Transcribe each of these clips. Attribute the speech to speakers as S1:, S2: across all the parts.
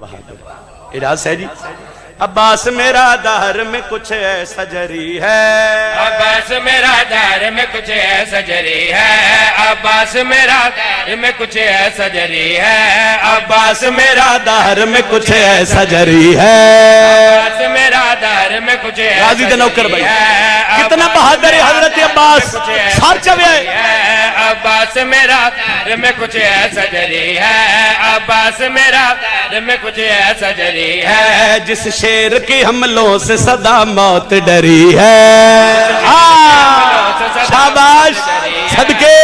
S1: اجازت ہے جی عباس میرا دہر میں کچھ ایسا جری ہے
S2: عباس میرا دہر میں کچھ ایسا جری ہے عباس میرا دہر میں کچھ ایسا جری ہے
S1: عباس میرا دہر میں کچھ ایسا جری ہے
S2: عباس میرا دہر میں کچھ
S1: غازی دے نوکر بھائی کتنا بہادر ہے حضرت عباس ساتھ چوے
S2: عباس میرا دہر میں کچھ ایسا جری ہے عباس میرا دہر میں کچھ ایسا جری ہے
S1: جس شیر کے حملوں سے صدا موت ڈری ہے شاباش صدقے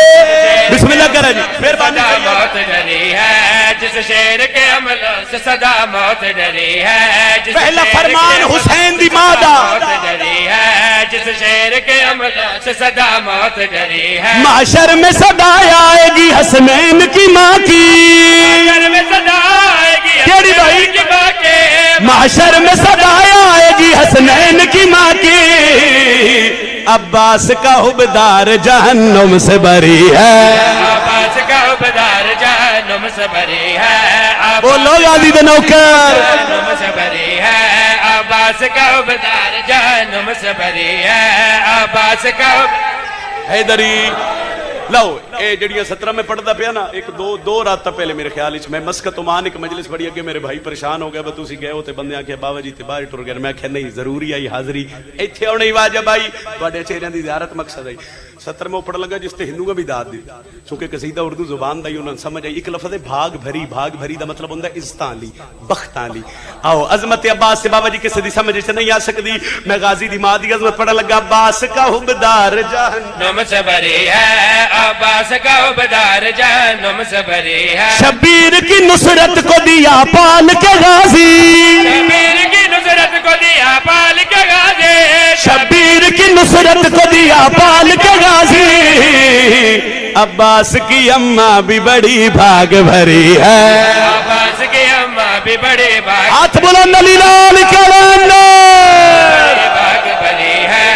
S1: بسم اللہ کریں جی مہربانی
S2: موت ڈری ہے جس شیر کے حملوں سے صدا موت ڈری ہے
S1: پہلا فرمان حسین دی مادہ
S2: موت ڈری ہے جس شیر کے حملوں سے صدا موت ڈری ہے
S1: محشر میں صدا آئے گی حسنین کی ماں کی
S2: محشر میں صدا آئے گی
S1: کیڑی بھائی
S2: کی ماں کے
S1: محشر میں صدا آئے گی حسنین کی ماں کی عباس کا حبدار جہنم سے بری ہے
S2: عباس کا حبدار جہنم سے بری ہے
S1: بولو غازی دے نوکر
S2: جہنم سے بری ہے عباس کا حبدار جہنم سے بری ہے عباس کا
S1: حیدری لو اے جڑیاں 17 میں پڑھتا پیا نا ایک دو رات پہلے میرے خیال وچ میں مسکت عمان ایک مجلس پڑھی اگے میرے بھائی پریشان ہو گیا بس تسی گئے ہو تے بندے آکھے بابا جی تے باہر ٹر گئے میں آکھیا نہیں ضروری آئی حاضری ایتھے آنے واجب آئی تواڈے چہرے دی زیارت مقصد آئی 70 میں پڑھ لگا جس تے ہندو کا بھی داد دی چونکہ قصیدہ اردو زبان دا ہی انہاں سمجھ آئی ایک لفظ ہے بھاگ بھری دا مطلب ہوندا ہے عزتاں لی بختاں لی آؤ عظمت عباس سے بابا جی کسے دی سمجھ سے نہیں آ سکدی میں غازی دی ماں دی عظمت پڑھ لگا عباس کا حبدار جہنم
S2: سے بری ہے عباس کا حبدار جہنم سے بری ہے
S1: شبیر کی نصرت کو دیا پال کے غازی
S2: شبیر کی نصرت کو دیا پال کے غازی
S1: شبیر کی نصرت کو دیا پال کے غازی عباس کی اماں بھی بڑی بھاگ بھری ہے
S2: عباس کی اماں بھی بڑی بھاگ
S1: ہاتھ بلند علی لال
S2: بھاگ بھری ہے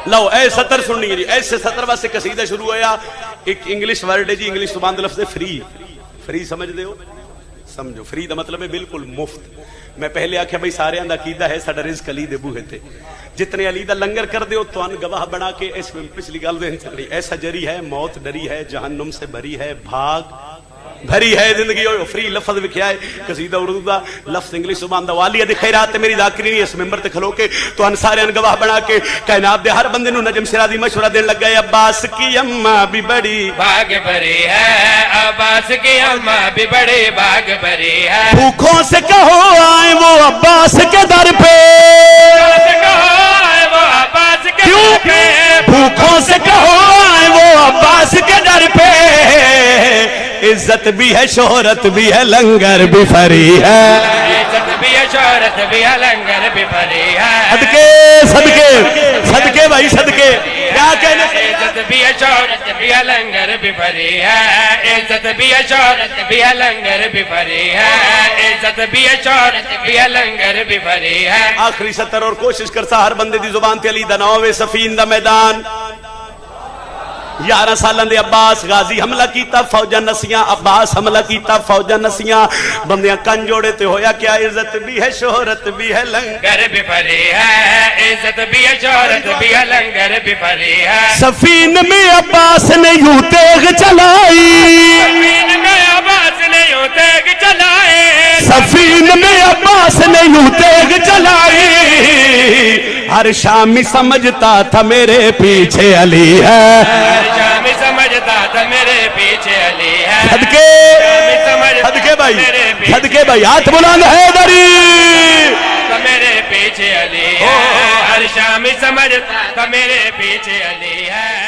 S1: لو اے 70 سننی ہے جی ایسے 70 واسے قصیدہ شروع ہویا ایک انگلش ورڈ ہے جی انگلش زبان دا لفظ ہے فری سمجھ دے ہو سمجھو فری دا مطلب ہے بالکل مفت میں پہلے آکھیا بھئی سارے اندہ عقیدہ ہے ساڈا رزق علی دے بوہے تے جتنے علی دا لنگر کر دے ہو تو ان گواہ بنا کے اس میں پچھلی گل ذہن سے کری ایسا جری ہے موت ڈری ہے جہنم سے بری ہے بھاگ بھری ہے زندگی ہوئے فری لفظ لکھیا ہے قصیدہ اردو دا لفظ انگلش زبان دا والیہ دی خیرات میری ذاکرینی اس ممبر تے کھلو کے تو ان سارے ان گواہ بنا کے کائنات دے ہر بندے نو نجم شیرازی مشورہ دین لگ گئے عباس کی اماں بھی بڑی
S2: بھاگ بھری ہے عباس کی اماں بھی بڑی بھاگ بھری ہے
S1: بھوکوں سے کہو آئیں وہ عباس کے در پہ بھوکوں سے کہو آئیں وہ عباس کے در پہ عزت بھی ہے شہرت بھی ہے لنگر بھی فری ہے
S2: عزت بھی ہے شہرت بھی ہے لنگر بھی فری ہے
S1: صدقے بھائی صدقے کیا کہنے سے
S2: عزت بھی ہے شہرت بھی ہے لنگر بھی فری ہے عزت بھی ہے شہرت بھی ہے لنگر بھی فری ہے عزت بھی ہے شہرت بھی ہے لنگر بھی فری ہے
S1: آخری 70 اور کوشش کرتا ہر بندے دی زبان تے علی دا نوے سفین دا میدان 11 سالن دے عباس غازی حملہ کیتا فوجہ نسیاں عباس حملہ کیتا فوجہ نسیاں بندیاں کن جوڑے تے ہویا کیا عزت بھی ہے شہرت بھی ہے لنگر
S2: بھی فری ہے عزت بھی ہے شہرت بھی ہے لنگر بھی فری ہے
S1: سفین میں عباس نے یوں تیغ چلائی
S2: سفین میں عباس نے یوں تیغ چلائی
S1: سفین میں عباس نے یوں تیغ چلائی ہر شامی سمجھتا تھا میرے پیچھے علی ہے
S2: ہر شامی سمجھتا تھا میرے پیچھے علی ہے
S1: صدقے بھائی ہاتھ بلند حیدری
S2: میرے پیچھے علی ہے ہر شامی سمجھتا تھا میرے پیچھے علی ہے